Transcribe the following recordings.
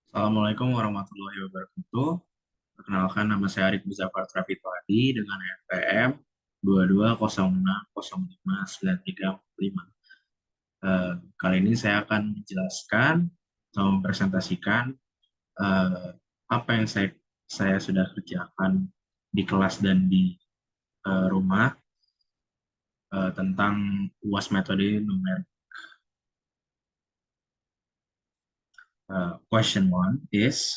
Assalamualaikum warahmatullahi wabarakatuh. Perkenalkan, nama saya Arif Muzafar Trafitwadi dengan NPM 2206059345. Kali ini saya akan menjelaskan atau mempresentasikan eh, apa yang saya sudah kerjakan di kelas dan di rumah tentang UAS metode numerik. Question one is,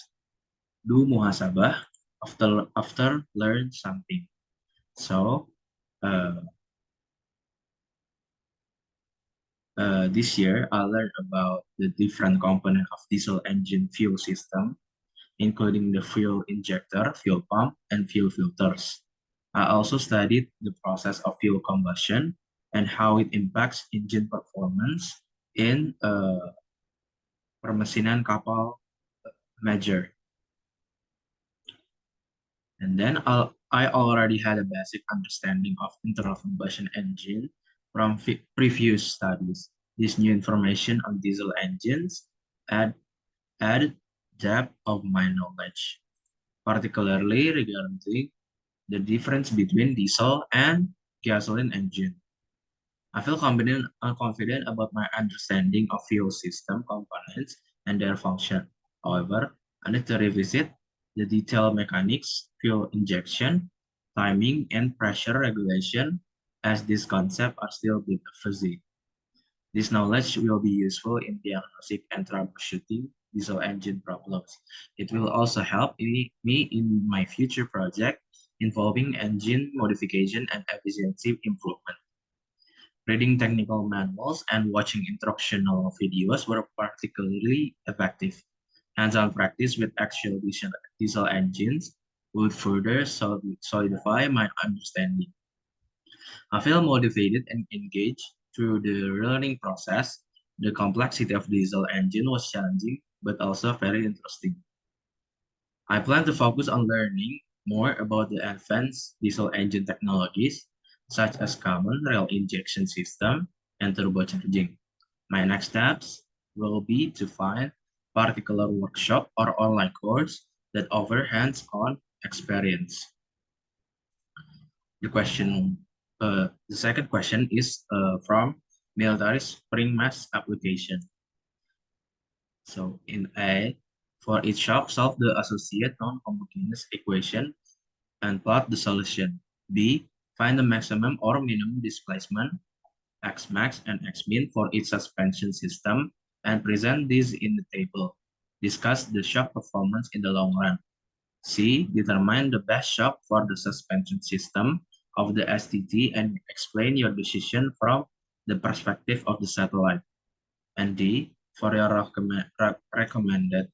do muhasabah after learn something. So, uh, this year, I learned about the different component of diesel engine fuel system, including the fuel injector, fuel pump, and fuel filters. I also studied the process of fuel combustion and how it impacts engine performance in permesinan kapal major. And then I already had a basic understanding of internal combustion engine from previous studies. This new information on diesel engines add added depth of my knowledge, particularly regarding the difference between diesel and gasoline engine. I feel confident about my understanding of fuel system components and their function. However, I need to revisit the detailed mechanics, fuel injection, timing, and pressure regulation, as these concepts are still a bit fuzzy. This knowledge will be useful in diagnostic and troubleshooting diesel engine problems. It will also help me in my future project involving engine modification and efficiency improvement. Reading technical manuals and watching instructional videos were particularly effective. Hands-on practice with actual diesel engines would further solidify my understanding. I feel motivated and engaged through the learning process. The complexity of diesel engine was challenging, but also very interesting. I plan to focus on learning more about the advanced diesel engine technologies, such as common rail injection system and turbocharging. My next steps will be to find particular workshop or online course that offer hands-on experience. The second question is from military spring mass application. So in A, for each shock, solve the associated non-homogeneous equation and plot the solution. B, find the maximum or minimum displacement, X max and X min for each suspension system and present these in the table. Discuss the shock performance in the long run. C, determine the best shock for the suspension system of the STT and explain your decision from the perspective of the satellite. And D, for your recommended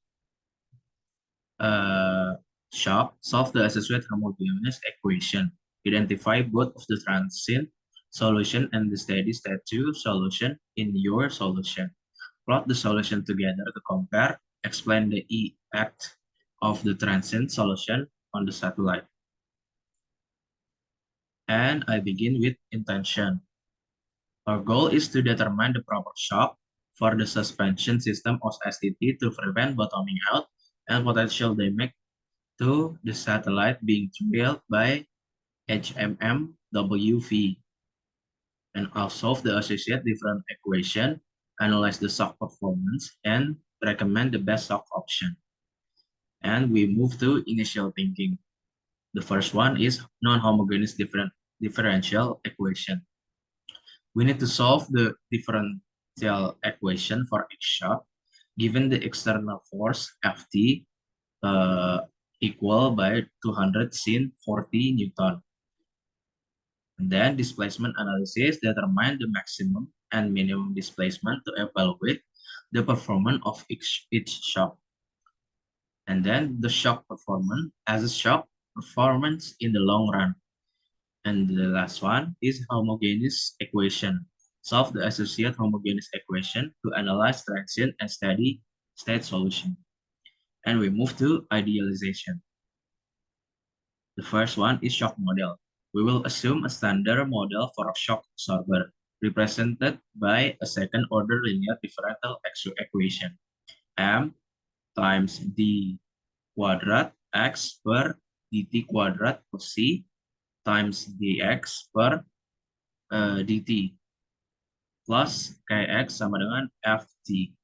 shock, solve the associated homogeneous equation. Identify both of the transient solution and the steady state 2 solution in your solution. Plot the solution together to compare. Explain the effect of the transient solution on the satellite. And I begin with intention. Our goal is to determine the proper shock for the suspension system of STT to prevent bottoming out and potential damage to the satellite being trailed by HMMWV. And I'll solve the associated different equation, analyze the shock performance, and recommend the best shock option. And we move to initial thinking. The first one is non-homogeneous differential equation. We need to solve the differential equation for each shock given the external force Ft equal by 200 sin 40 Newton. And then displacement analysis determine the maximum and minimum displacement to evaluate the performance of each shock. And then the shock performance as a shock performance in the long run. And the last one is homogeneous equation. Solve the associated homogeneous equation to analyze transient and steady state solution. And we move to idealization. The first one is shock model. We will assume a standard model for a shock absorber, represented by a second-order linear differential equation. M times d quadrat x per dt quadrat plus c times dx per dt plus kx sama dengan ft,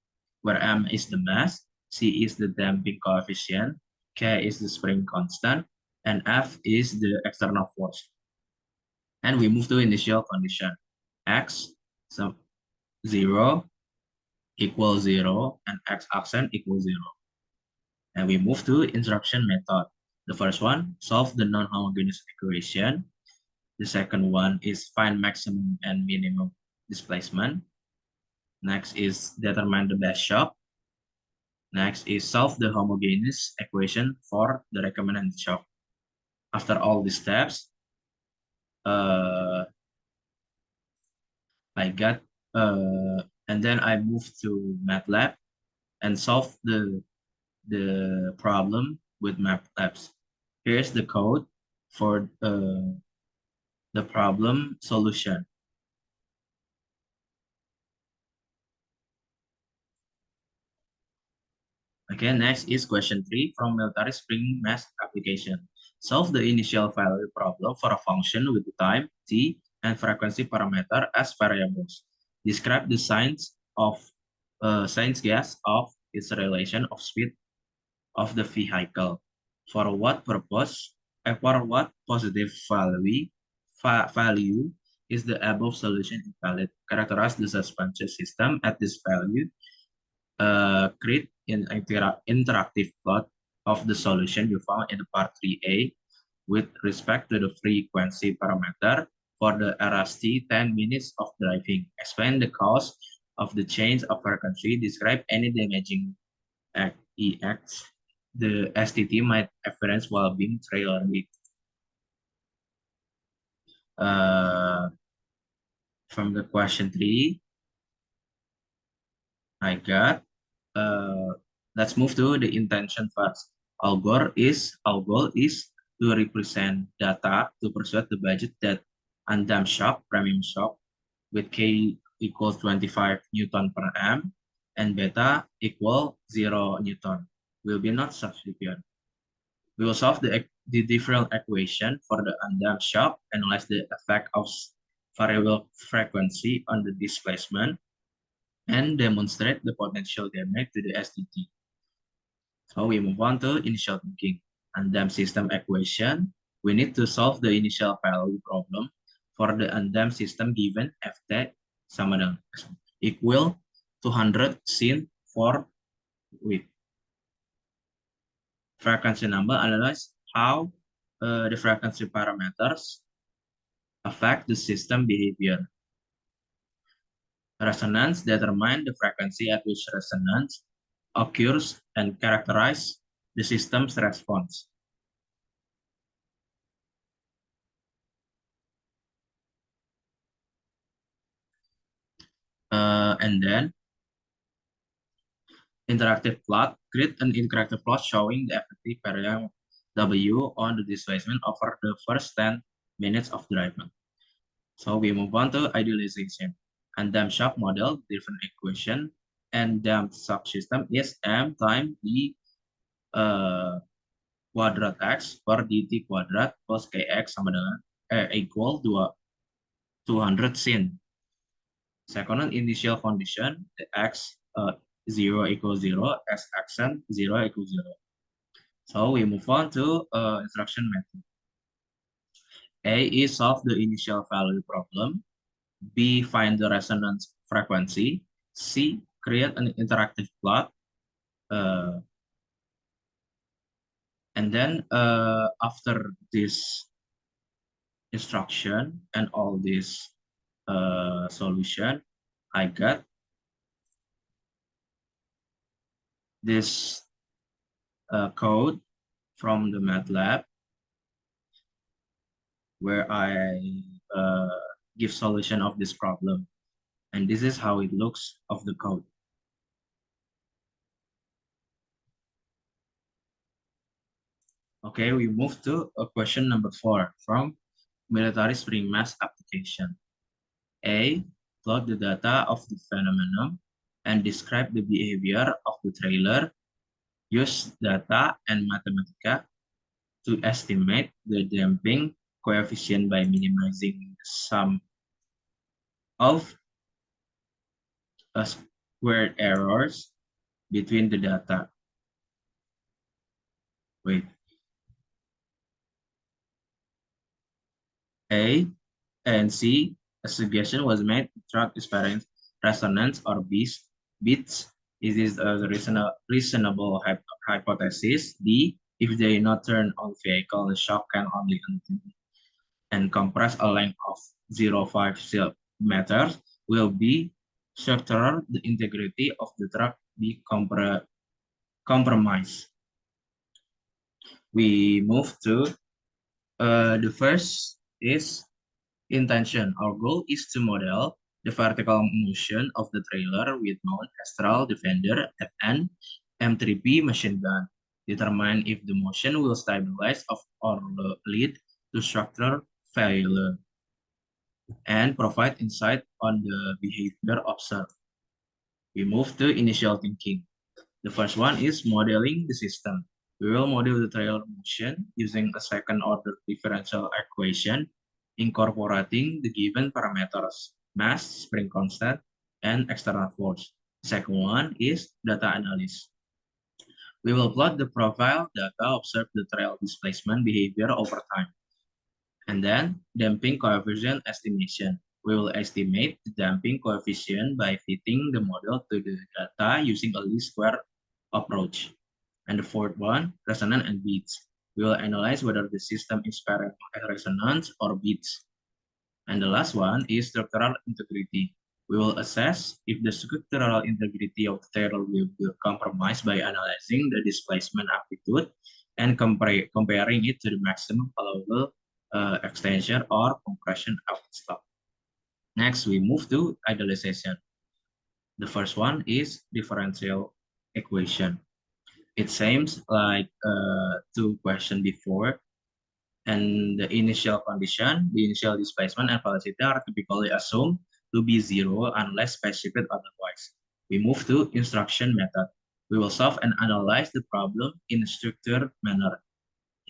where m is the mass, c is the damping coefficient, k is the spring constant, and f is the external force. And we move to initial condition. X sum 0 equals 0 and x accent equals 0. And we move to instruction method. The first one, solve the non-homogeneous equation. The second one is find maximum and minimum displacement. Next is determine the best shock. Next is solve the homogeneous equation for the recommended shock. After all these steps, I got, and then I moved to MATLAB and solve the problem with MATLAB. Here's the code for the problem solution. Okay, next is question 3 from military spring mass application. Solve the initial value problem for a function with the time, t, and frequency parameter as variables. Describe the signs gas of its relation of speed of the vehicle. For what purpose? For what positive value is the above solution invalid? Characterize the suspension system at this value. Create an interactive plot of the solution you found in part 3A with respect to the frequency parameter for the RST 10 minutes of driving. Explain the cause of the change of frequency. Describe any damaging EX the STT might experience while being trailer weak. From the question 3, I got, let's move to the intention first. Our goal is to represent data to persuade the budget that undamped shock, premium shock, with K equals 25 Newton per M and beta equal 0 Newton will be not substituted. We will solve the differential equation for the undamped shock, analyze the effect of variable frequency on the displacement, and demonstrate the potential damage to the STT. So we move on to initial thinking. Undamped system equation. We need to solve the initial value problem for the undamped system given Ft sama dengan equal 200 sin for week. Frequency number, analyze how the frequency parameters affect the system behavior. Resonance, determine the frequency at which resonance occurs and characterize the system's response. And then interactive plot, create an interactive plot showing the effective variable W on the displacement over the first 10 minutes of driving. So we move on to idealization. And damped shock model, different equation, and damped shock system is M times D quadrat X per dt quadrat plus Kx sama dengan equal 200 sin. Second initial condition, the X 0 equals 0, S accent 0 equals 0. So we move on to instruction method. A is solve the initial value problem. B, find the resonance frequency. C, create an interactive plot. And then after this instruction and all this solution, I got this code from the MATLAB where I give solution of this problem. And this is how it looks of the code. Okay, we move to question number 4 from military spring mass application. A, plot the data of the phenomenon and describe the behavior of the trailer use data and Mathematica to estimate the damping coefficient by minimizing the sum of squared errors between the data. Wait. A and C, a suggestion was made to track its resonance or beats. Is this a reasonable hypothesis? D, if they not turn on vehicle, the shock can only and compress a length of 0.5 meters will be structural the integrity of the truck be compromised. We move to the first is intention. Our goal is to model the vertical motion of the trailer with mount Astral Defender FN M3P machine gun. Determine if the motion will stabilize or lead to structural failure, and provide insight on the behavior observed. We move to initial thinking. The first one is modeling the system. We will model the trailer motion using a second-order differential equation incorporating the given parameters, mass, spring constant, and external force. The second one is data analysis. We will plot the profile data, observe the trail displacement behavior over time. And then damping coefficient estimation. We will estimate the damping coefficient by fitting the model to the data using a least square approach. And the fourth one, resonance and beats. We will analyze whether the system is parallel resonance or beats. And the last one is structural integrity. We will assess if the structural integrity of the tail will be compromised by analyzing the displacement amplitude and comparing it to the maximum allowable extension or compression of the stock. Next, we move to idealization. The first one is differential equation. It seems like two questions before, and the initial condition, the initial displacement and velocity are typically assumed to be zero unless specified otherwise. We move to instruction method. We will solve and analyze the problem in a structured manner.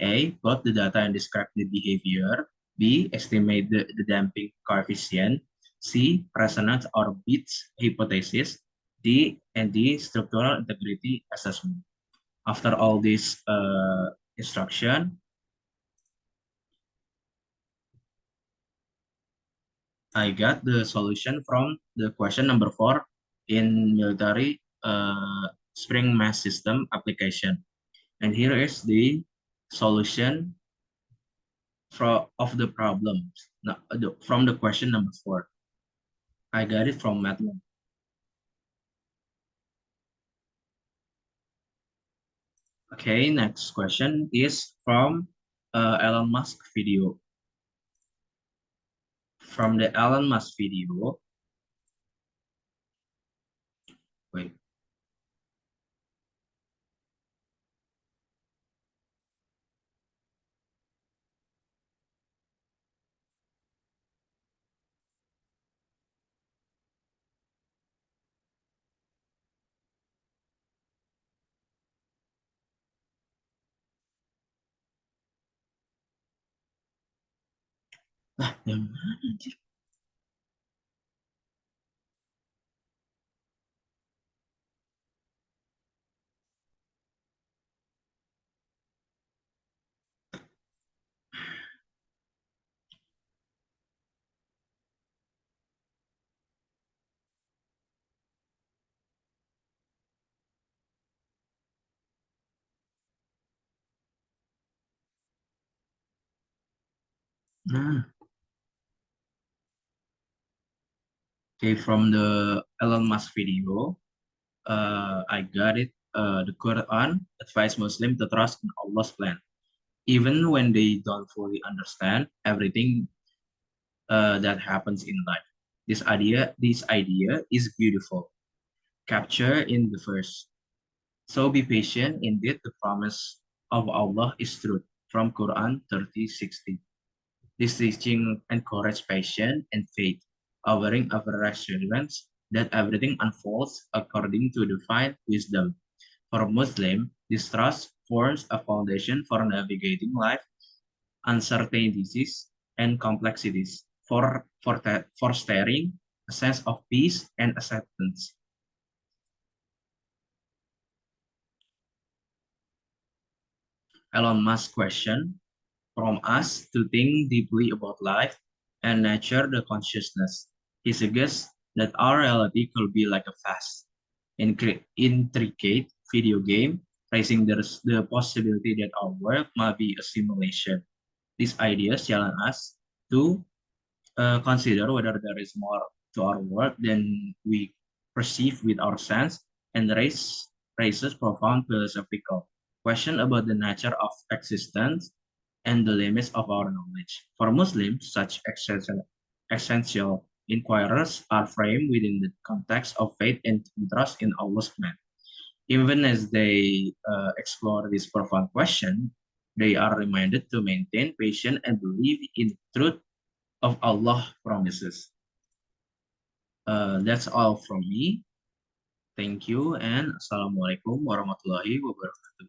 A, plot the data and describe the behavior. B, estimate the damping coefficient. C, resonance or beats hypothesis. D, and D, structural integrity assessment. After all this instruction, I got the solution from the question number 4 in military spring mass system application. And here is the solution of the problem from the question number 4. I got it from MATLAB. Okay, next question is from Elon Musk video. From the Elon Musk video, wait. Nah, yang mana anjir? Nah, okay, from the Elon Musk video, I got it. The Quran advise Muslim to trust in Allah's plan, even when they don't fully understand everything that happens in life. This idea is beautiful, captured in the verse. So be patient. Indeed, the promise of Allah is truth. From Quran 30:60. This teaching encourages patience and faith, offering a reassurance that everything unfolds according to divine wisdom. For Muslim, this trust forms a foundation for navigating life, uncertainties, and complexities, for fostering a sense of peace and acceptance. Elon Musk's question from us to think deeply about life and nature the consciousness. He suggests that our reality could be like a vast, intricate video game, raising the possibility that our world might be a simulation. These ideas challenge us to consider whether there is more to our world than we perceive with our sense, and raises profound philosophical question about the nature of existence and the limits of our knowledge. For Muslims, such essential inquiries are framed within the context of faith and trust in Allah's command. Even as they explore this profound question, they are reminded to maintain patience and believe in the truth of Allah promises. That's all from me. Thank you and Assalamualaikum warahmatullahi wabarakatuh.